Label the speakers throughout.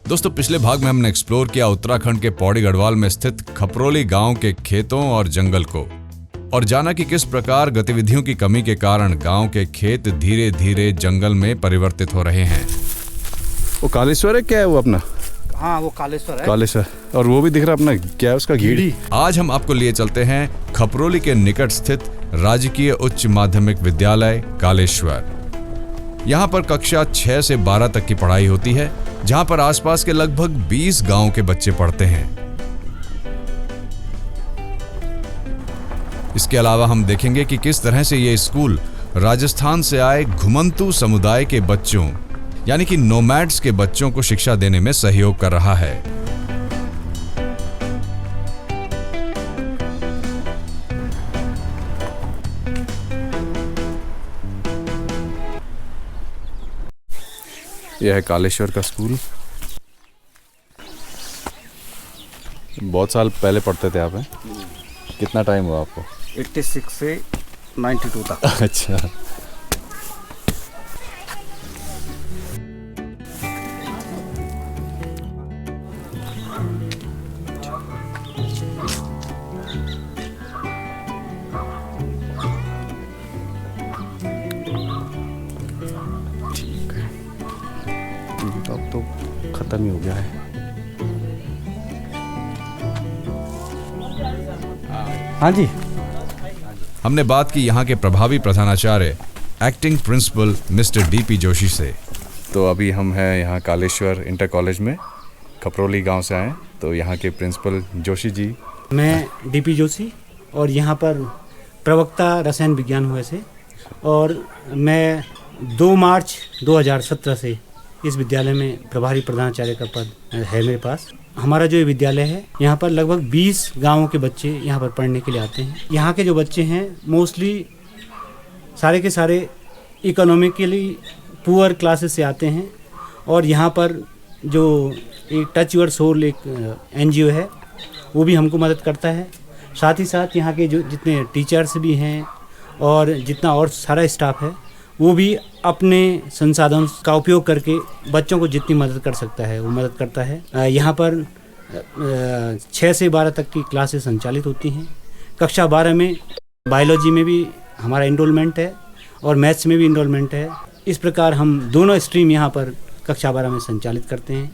Speaker 1: दोस्तों, पिछले भाग में हमने एक्सप्लोर किया उत्तराखंड के पौड़ी गढ़वाल में स्थित खपरोली गांव के खेतों और जंगल को, और जाना कि किस प्रकार गतिविधियों की कमी के कारण गांव के खेत धीरे धीरे जंगल में परिवर्तित हो रहे हैं।
Speaker 2: वो कालेश्वर है क्या है वो अपना?
Speaker 3: हाँ, वो कालेश्वर है।
Speaker 2: कालेश्वर। और वो भी दिख रहा अपना, क्या है उसका? घीड़ी।
Speaker 1: आज हम आपको लिए चलते हैं खपरोली के निकट स्थित राजकीय उच्च माध्यमिक विद्यालय कालेश्वर। यहाँ पर कक्षा 6 से 12 तक की पढ़ाई होती है, जहाँ पर आसपास के लगभग 20 गांव के बच्चे पढ़ते हैं। इसके अलावा हम देखेंगे कि किस तरह से ये स्कूल राजस्थान से आए घुमंतू समुदाय के बच्चों यानी कि नोमैड्स के बच्चों को शिक्षा देने में सहयोग कर रहा है।
Speaker 2: यह है कालेश्वर का स्कूल। बहुत साल पहले पढ़ते थे आप? हैं कितना टाइम हुआ आपको?
Speaker 3: 86 से 92 तक।
Speaker 2: अच्छा। अब तो खत्म ही हो गया है।
Speaker 3: हाँ जी।
Speaker 1: हमने बात की यहाँ के प्रभावी प्रधानाचार्य acting principal mister D P Joshi से।
Speaker 2: तो अभी हम हैं यहाँ कालेश्वर इंटर कॉलेज में, खपरोली गांव से आए। तो यहाँ के प्रिंसिपल जोशी जी।
Speaker 3: मैं डीपी जोशी और यहाँ पर प्रवक्ता रसायन विज्ञान हुए से, और मैं 2 मार्च 2017 से इस विद्यालय में प्रभारी प्रधानाचार्य का पद है मेरे पास। हमारा जो ये विद्यालय है, यहाँ पर लगभग 20 गांवों के बच्चे यहाँ पर पढ़ने के लिए आते हैं। यहाँ के जो बच्चे हैं मोस्टली सारे के सारे इकोनॉमिकली पुअर क्लासेस से आते हैं, और यहाँ पर जो एक टच योर सोल एक NGO है, वो भी हमको मदद करता है। साथ ही साथ यहाँ के जो जितने टीचर्स भी हैं और जितना और सारा स्टाफ है, वो भी अपने संसाधन का उपयोग करके बच्चों को जितनी मदद कर सकता है वो मदद करता है। यहाँ पर 6 से 12 तक की क्लासेस संचालित होती हैं। कक्षा 12 में बायोलॉजी में भी हमारा इनरोलमेंट है और मैथ्स में भी इनरोलमेंट है। इस प्रकार हम दोनों स्ट्रीम यहाँ पर कक्षा 12 में संचालित करते हैं।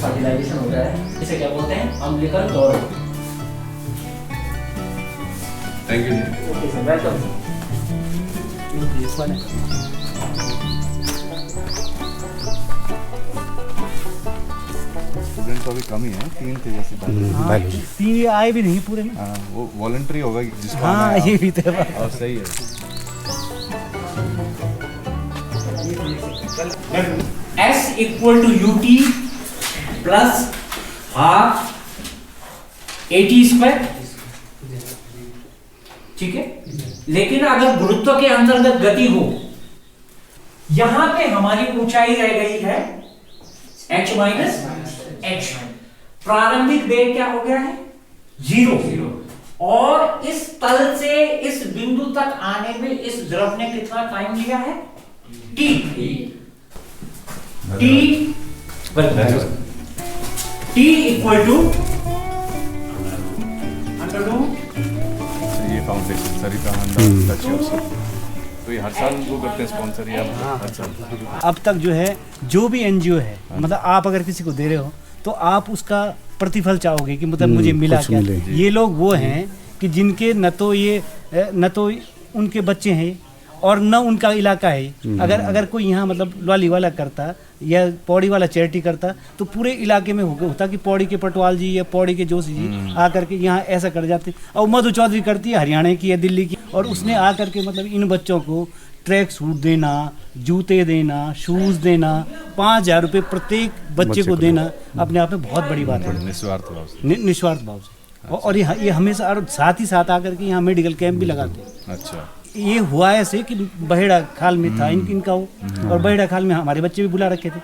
Speaker 4: फर्टिलाइजेशन हो रहा है, इसे क्या बोलते हैं? अम्लीकरण दौड़।
Speaker 2: Thank you.
Speaker 4: Okay sir, welcome.
Speaker 2: Student तो अभी कम ही है, 3 थे जैसे।
Speaker 3: 3 आए भी नहीं पूरे में।
Speaker 2: हाँ, वो वॉलंटरी होगा जिसको।
Speaker 3: हाँ, ये भी तो
Speaker 2: और सही है।
Speaker 4: S equal to UT plus half AT square, ठीक है। लेकिन अगर गुरुत्व के अंतर्गत गति हो, यहां पे हमारी ऊंचाई रह गई है h माइनस h। प्रारंभिक वेग क्या हो गया है? 0। और इस तल से इस बिंदु तक आने में इस द्रव ने कितना टाइम लिया है? T इक्वल टू
Speaker 2: ये फाउंडेशन सरिता तो ये हर साल वो करते हैं स्पॉन्सर, या हर साल?
Speaker 3: अब तक जो है, जो भी NGO है, मतलब आप अगर किसी को दे रहे हो तो आप उसका प्रतिफल चाहोगे कि मतलब मुझे मिला क्या। ये लोग वो हैं कि जिनके न तो उनके बच्चे हैं और न उनका इलाका है। अगर कोई यहाँ मतलब लॉली वाला करता या पौड़ी वाला चैरिटी करता तो पूरे इलाके में होता कि पौड़ी के पटवाल जी या पौड़ी के जोशी जी आकर के यहाँ ऐसा कर जाते। और मधु चौधरी करती है हरियाणा की या दिल्ली की, और उसने आकर के मतलब इन बच्चों को ट्रैक सूट देना, जूते देना, शूज़ देना, 5,000 रुपये प्रत्येक बच्चे को देना अपने आप में बहुत बड़ी बात है,
Speaker 2: निस्वार्थ भाव से।
Speaker 3: और ये हमेशा, और साथ ही साथ आकर के यहाँ मेडिकल कैंप भी लगाते हैं।
Speaker 2: अच्छा।
Speaker 3: ये हुआ ऐसे कि बहेड़ा खाल में था इनका वो, और बहेड़ा खाल में हमारे बच्चे भी बुला रखे थे।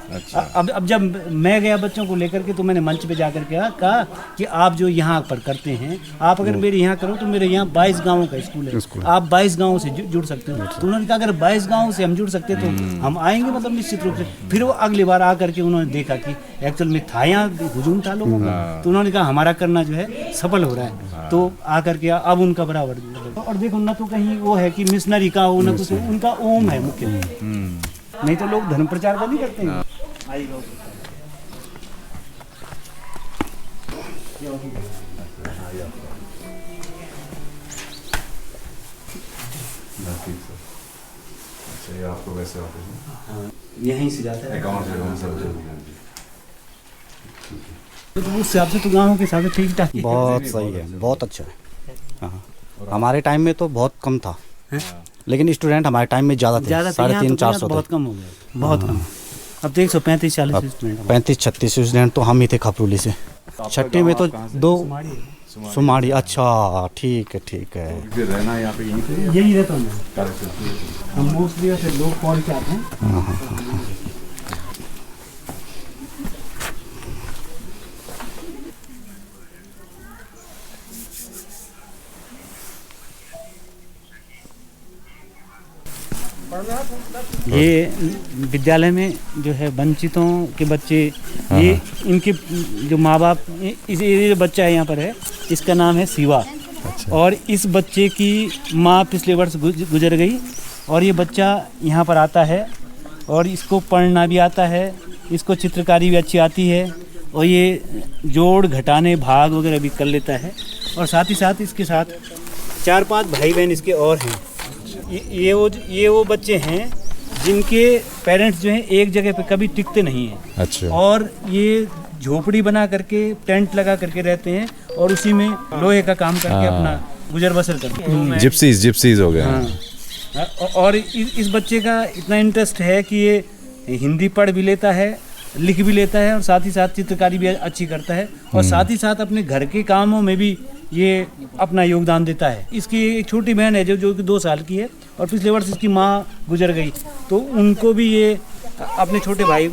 Speaker 3: अब जब मैं गया बच्चों को लेकर के, तो मैंने मंच पे जाकर के कहा कि आप जो यहाँ पर करते हैं, आप अगर मेरे यहाँ करो तो मेरे यहाँ 22 गाँवों का स्कूल है, आप 22 गाँवों से जुड़ सकते हो। तो उन्होंने कहा अगर 22 गाँवों से हम जुड़ सकते तो हम आएंगे, मतलब निश्चित रूप से। फिर वो अगली बार आकर के उन्होंने देखा कि एक्चुअल में था यहाँ हुजूम था लोगों का, तो उन्होंने कहा हमारा करना जो है सफल हो रहा है। तो आकर के अब उनका बराबर, और देखो ना तो कहीं वो है कि मिशनरी का हो, ना कुछ उनका ओम है मुख्य, नहीं तो लोग धर्म प्रचार का नहीं करते हैं।
Speaker 2: अच्छा, ये आपको वैसे ऑफिस में
Speaker 3: यहीं से जाता है
Speaker 2: अकाउंट सब
Speaker 3: तो उस हिसाब से तो गाँव के हिसाब से ठीक ठाक ही है।
Speaker 5: बहुत सही है, बहुत अच्छा है। हाँ, हमारे टाइम में तो बहुत कम था, लेकिन स्टूडेंट हमारे टाइम में ज़्यादा थे, 350-400
Speaker 3: बहुत कम हो गया, बहुत कम। अब तो 135-140 स्टूडेंट।
Speaker 5: 35-36 स्टूडेंट तो हम ही थे खपरूली से। छठी में तो 2 सुमाड़ी। अच्छा, ठीक है ठीक है।
Speaker 2: फिर रहना यहाँ पे यहीं पे
Speaker 3: यही रहता हूँ मैं। हम मोस्टली ऐसे लोग पढ़ के आते हैं। ये विद्यालय में जो है वंचितों के बच्चे, ये इनके जो माँ बाप, ये बच्चा है यहाँ पर है, इसका नाम है शिवा। और इस बच्चे की माँ पिछले वर्ष गुजर गई, और ये बच्चा यहाँ पर आता है और इसको पढ़ना भी आता है, इसको चित्रकारी भी अच्छी आती है, और ये जोड़ घटाने भाग वगैरह भी कर लेता है। और साथ ही साथ इसके साथ 4-5 भाई बहन इसके और हैं। ये वो बच्चे हैं जिनके पेरेंट्स जो हैं एक जगह पे कभी टिकते नहीं हैं।
Speaker 2: अच्छा।
Speaker 3: और ये झोपड़ी बना करके, टेंट लगा करके रहते हैं, और उसी में लोहे का काम करके अपना गुजर बसर करते हैं।
Speaker 2: जिप्सीज हो गए।
Speaker 3: हाँ। और इस बच्चे का इतना इंटरेस्ट है कि ये हिंदी पढ़ भी लेता है, लिख भी लेता है, और साथ ही साथ चित्रकारी भी अच्छी करता है, और साथ ही साथ अपने घर के कामों में भी ये अपना योगदान देता है। इसकी एक छोटी बहन है जो कि 2 साल की है, और पिछले वर्ष इसकी माँ गुजर गई, तो उनको भी ये अपने छोटे भाई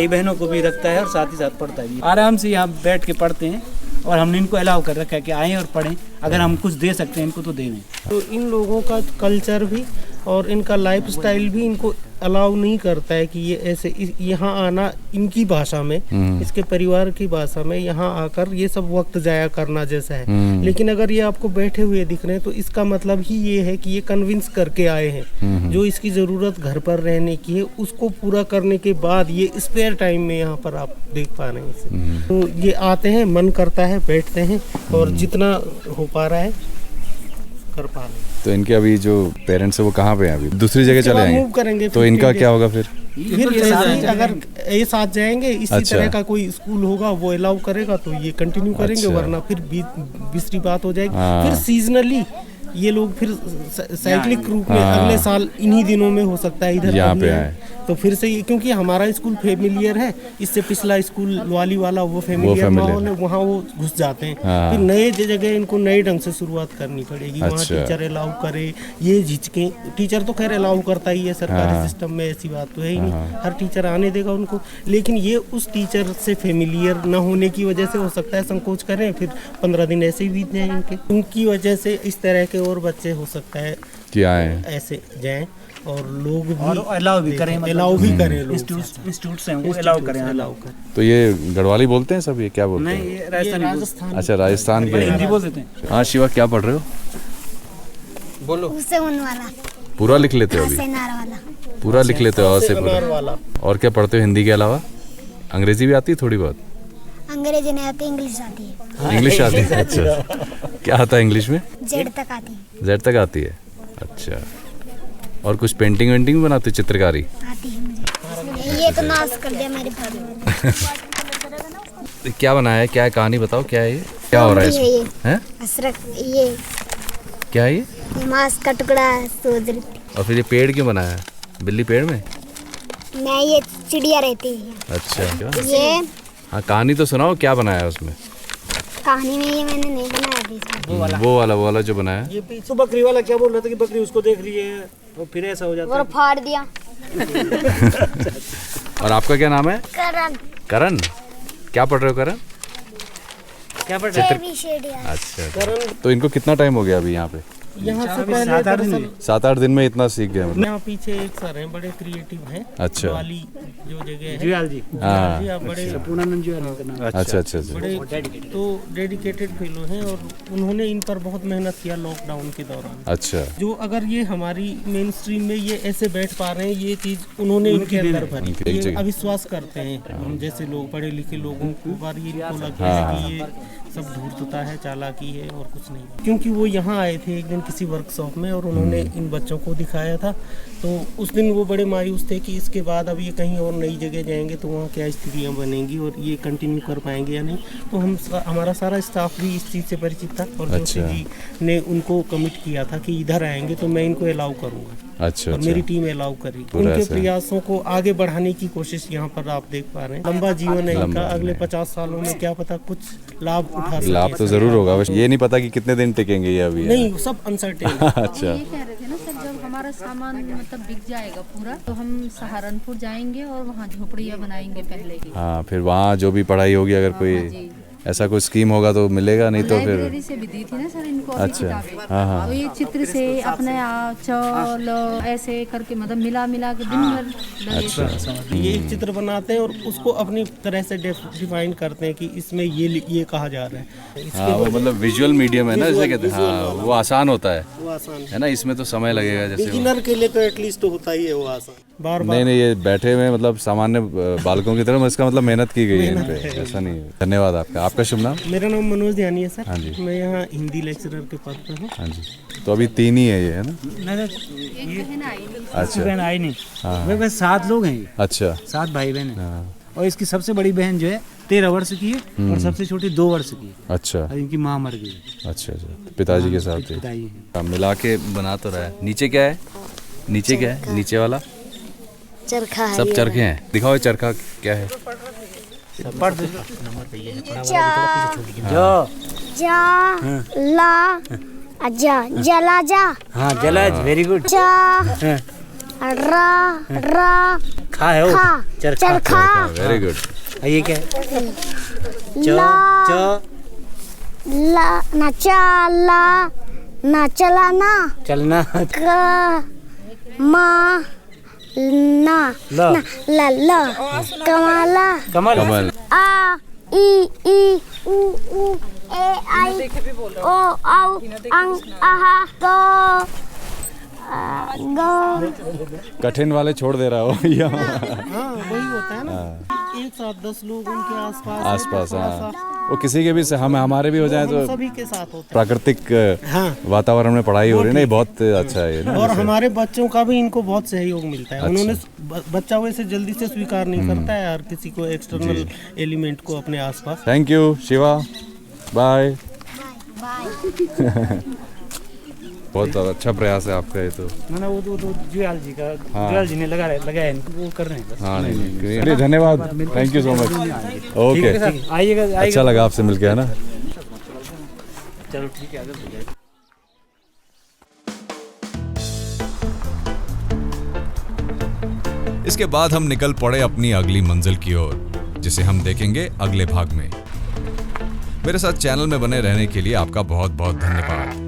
Speaker 3: बहनों को भी रखता है, और साथ ही साथ पढ़ता भी। आराम से यहाँ बैठ के पढ़ते हैं, और हमने इनको अलाउ कर रखा है कि आएँ और पढ़ें, अगर हम कुछ दे सकते हैं इनको तो दें।
Speaker 6: तो इन लोगों का कल्चर भी और इनका लाइफस्टाइल भी इनको अलाउ नहीं करता है कि ये ऐसे यहाँ आना, इनकी भाषा में, इसके परिवार की भाषा में यहाँ आकर ये सब वक्त जाया करना जैसा है। लेकिन अगर ये आपको बैठे हुए दिख रहे हैं तो इसका मतलब ही ये है कि ये कन्विंस करके आए हैं। जो इसकी ज़रूरत घर पर रहने की है उसको पूरा करने के बाद ये स्पेयर टाइम में यहाँ पर आप देख पा रहे हैं इसे। तो ये आते हैं, मन करता है, बैठते हैं, और जितना हो पा रहा है कर पा रहे हैं।
Speaker 2: तो इनके अभी जो पेरेंट्स है वो कहाँ पे हैं? अभी दूसरी जगह चले
Speaker 6: मूव
Speaker 2: आएंगे
Speaker 6: करेंगे,
Speaker 2: तो इनका क्या होगा फिर
Speaker 6: अगर ये साथ जाएंगे, इसी तरह का कोई स्कूल होगा वो अलाउ करेगा तो ये कंटिन्यू करेंगे, वरना फिर दूसरी बात हो जाएगी। फिर सीजनली ये लोग फिर साइक्लिक रूप में अगले साल इन्हीं दिनों में हो सकता है इधर
Speaker 2: यहाँ पे आए,
Speaker 6: तो फिर से, क्योंकि हमारा स्कूल फेमिलियर है, इससे पिछला स्कूल वाली वाला वो फेमिलियर माहौल है, वहाँ वो घुस जाते हैं। फिर नए जगह इनको नए ढंग से शुरुआत करनी पड़ेगी। वहाँ टीचर अलाउ करे, ये झिझके, टीचर तो खैर अलाउ करता ही है, सरकारी सिस्टम में ऐसी बात तो है ही नहीं, हर टीचर आने देगा उनको। लेकिन ये उस टीचर से फेमिलियर न होने की वजह से हो सकता है संकोच करें, फिर 15 दिन ऐसे ही बीत जाए इनके। उनकी वजह से इस तरह के और बच्चे हो सकता है
Speaker 2: कि आए
Speaker 6: ऐसे जाएं, और लोग भी
Speaker 3: अलाउ भी करें,
Speaker 6: अलाउ भी करें,
Speaker 3: इंस्टीट्यूट से वो अलाउ करें।
Speaker 2: तो ये गढ़वाली बोलते हैं सब, ये क्या बोलते हैं?
Speaker 3: नहीं, ये राजस्थानी।
Speaker 2: अच्छा, राजस्थान के
Speaker 3: हिंदी बोल देते हैं।
Speaker 2: हाँ शिवा, क्या पढ़ रहे हो?
Speaker 3: बोलो।
Speaker 7: उससे होने वाला,
Speaker 2: पूरा लिख लेते हो? अभी
Speaker 7: सेनार वाला,
Speaker 2: पूरा लिख लेते हो से पूरा? और क्या पढ़ते हो हिंदी के अलावा? अंग्रेजी भी आती है थोड़ी बहुत?
Speaker 7: अंग्रेजी नहीं आती, इंग्लिश आती है।
Speaker 2: इंग्लिश आती है? अच्छा, क्या आता है इंग्लिश में?
Speaker 7: जेड तक आती है।
Speaker 2: जेड तक आती है? अच्छा। और कुछ पेंटिंग वेंटिंग भी बनाते हो, चित्रकारी?
Speaker 7: आती है मुझे। ये तो नाश कर दिया मेरे भाई।
Speaker 2: क्या बनाया है, क्या है, कहानी बताओ, क्या है ये, क्या हो रहा है इसमें? हैं?
Speaker 7: असरक, ये
Speaker 2: क्या है ये?
Speaker 7: मांस का टुकड़ा सोच रही थी।
Speaker 2: और फिर ये पेड़ क्यों बनाया है? बिल्ली पेड़ में?
Speaker 7: मैं, ये चिड़िया रहती है।
Speaker 2: अच्छा।
Speaker 7: ये
Speaker 2: हाँ, कहानी तो सुनाओ, क्या बनाया है उसमें?
Speaker 7: कहानी में ये मैंने नहीं बनाया अभी इसमें।
Speaker 2: वो वाला जो बनाया
Speaker 3: ये पीछे बकरी वाला क्या बोल रहा था कि बकरी उसको देख रही है और फिर ऐसा हो जाता
Speaker 7: और फाड़ दिया।
Speaker 2: और आपका क्या नाम है?
Speaker 7: करण।
Speaker 2: करण, क्या पढ़ रहे हो करण?
Speaker 3: क्या पढ़ रहे
Speaker 2: अच्छा, तो इनको कितना टाइम हो गया अभी यहाँ पे?
Speaker 6: यहाँ से पहले
Speaker 2: 7-8 दिन में इतना सीख गया मतलब?
Speaker 6: यहाँ पीछे एक सर हैं, बड़े क्रिएटिव हैं।
Speaker 2: अच्छा।
Speaker 6: वाली जो जगह है
Speaker 3: जुयाल जी।
Speaker 2: हाँ।
Speaker 6: जी, आप बड़े
Speaker 3: पूर्णानंद जुयाल का नाम।
Speaker 2: अच्छा।
Speaker 6: बड़े तो डेडिकेटेड फेलो हैं और उन्होंने इन पर बहुत मेहनत किया लॉकडाउन के दौरान।
Speaker 2: अच्छा,
Speaker 6: जो अगर ये हमारी मेन स्ट्रीम में ये ऐसे बैठ पा रहे हैं, ये चीज उन्होंने इनके अंदर भरी।
Speaker 2: एक
Speaker 6: ये
Speaker 2: जगह।
Speaker 6: अविश्वास करते हैं हम जैसे लोग, पढ़े लिखे लोगों को बार ये इनको लगता है कि ये सब धूर्तता है, चालाकी है और कुछ नहीं। क्योंकि वो यहाँ आए थे एक दिन किसी वर्कशॉप में और उन्होंने इन बच्चों को दिखाया था, तो उस दिन वो बड़े मायूस थे कि इसके बाद अब ये कहीं और नई जगह जाएंगे तो वहाँ क्या स्थितियाँ बनेंगी और ये कंटिन्यू कर पाएंगे या नहीं। तो हमारा सारा स्टाफ भी इस चीज़ से परिचित था और जोशी जी ने उनको कमिट किया था कि इधर आएंगे तो मैं इनको अलाउ करूँगा।
Speaker 2: अच्छा,
Speaker 6: और मेरी टीम अलाउ करेगी। उनके प्रयासों को आगे बढ़ाने की कोशिश यहाँ पर आप देख पा रहे हैं। लंबा जीवन है इनका, अगले 50 सालों में क्या पता कुछ लाभ उठा सके।
Speaker 2: लाभ तो जरूर होगा, बस ये नहीं पता कि कितने दिन टिकेंगे ये अभी।
Speaker 6: नहीं, सब अनसर्टेन।
Speaker 2: अच्छा,
Speaker 8: ये कह रहे थे ना सर, जब हमारा सामान मतलब बिक जाएगा पूरा तो हम सहारनपुर जाएंगे और वहाँ झोपड़ियाँ बनाएंगे पहले ही।
Speaker 2: हाँ, फिर वहाँ जो भी पढ़ाई होगी अगर कोई ऐसा कोई स्कीम होगा तो मिलेगा, नहीं तो फिर
Speaker 8: लाइब्रेरी से भी दी थी ना सर इनको अभी
Speaker 2: अच्छा,
Speaker 8: किताबें।
Speaker 2: हाँ।
Speaker 8: तो ये चित्र से अपने चलो ऐसे करके मतलब मिला के दिन भर लगे।
Speaker 2: अच्छा,
Speaker 6: ये एक चित्र बनाते हैं और उसको अपनी तरह से डिफाइन करते हैं कि इसमें ये कहा जा रहा है।
Speaker 2: हाँ, वो मतलब विजुअल मीडियम है ना, जैसे कहते हैं। हाँ, वो आसान होता है,
Speaker 6: वो आसान
Speaker 2: है ना, इसमें तो समय लगेगा जैसे।
Speaker 6: बिगिनर के लिए तो एटलीस्ट तो होता ही है वो आसान। बार
Speaker 2: नहीं, ये बैठे हुए मतलब सामान्य बालकों की तरह, इसका मतलब मेहनत की गई है इन पे, ऐसा नहीं है। धन्यवाद आपका। आपका शुभ नाम?
Speaker 6: मेरा नाम मनोज ध्यानी है सर।
Speaker 2: हाँ जी।
Speaker 6: मैं यहाँ हिंदी लेक्चरर के पद पर हूँ।
Speaker 2: हाँ जी, तो अभी 3 ही है ये, है ना?
Speaker 8: एक बहन आई नहीं।
Speaker 2: अच्छा,
Speaker 3: बहन आई नहीं। वे बस 7 लोग हैं ये,
Speaker 2: अच्छा,
Speaker 3: 7 भाई बहन हैं।
Speaker 2: हाँ,
Speaker 3: और इसकी सबसे बड़ी बहन जो है 13 वर्ष की है और सबसे छोटी 2 वर्ष की है।
Speaker 2: अच्छा,
Speaker 3: और इनकी माँ मर गई।
Speaker 2: अच्छा, तो पिताजी के साथ थे।
Speaker 3: पिताजी हैं।
Speaker 2: मिला के बना तो रहा है। नीचे क्या है? नीचे क्या है? नीचे वाला
Speaker 7: चरखा है।
Speaker 2: सब चरखे हैं। दिखाओ ये चरखा क्या है?
Speaker 7: जला जा।
Speaker 3: हाँ, जलज, वेरी गुड।
Speaker 7: रा
Speaker 3: खा है वो,
Speaker 7: चरखा।
Speaker 2: Very good.
Speaker 3: ये क्या है?
Speaker 7: ला ना चला ना चलाना।
Speaker 3: चलना।
Speaker 7: मा ना ला ला कमाला।
Speaker 2: कमल।
Speaker 7: आ ई उ ए आई ओ औ अंग आहा गो।
Speaker 2: कठिन वाले छोड़ दे रहा हो यहाँ।
Speaker 6: हाँ, वही होता है ना। एक साथ 10 लोग उनके
Speaker 2: आसपास। हाँ, वो किसी के भी हम हमारे भी हो जाए तो
Speaker 6: सभी के साथ होता है।
Speaker 2: प्राकृतिक वातावरण में पढ़ाई हो रही है ना, ये बहुत अच्छा है ना।
Speaker 6: और हमारे बच्चों का भी इनको बहुत सहयोग मिलता है। उन्होंने बच्चा वैसे जल्दी से स्वीकार नहीं करता है हर किसी को, एक्सटर्नल एलिमेंट को अपने आसपास।
Speaker 2: Thank you Shiva, bye. बहुत अच्छा प्रयास है आपका ये तो।
Speaker 3: ना वो जुयाल जी का, जुयाल जी ने लगाया इनको, वो कर रहे हैं बस।
Speaker 2: हाँ, नहीं, धन्यवाद, thank you so much. Okay,
Speaker 3: आइएगा।
Speaker 2: अच्छा लगा आपसे मिलके, है ना।
Speaker 3: चलो ठीक है, आगे।
Speaker 1: इसके बाद हम निकल पड़े अपनी अगली मंजिल की ओर, जिसे हम देखेंगे अगले भाग में। मेरे साथ चैनल में बने रहने के लिए आपका बहुत बहुत धन्यवाद।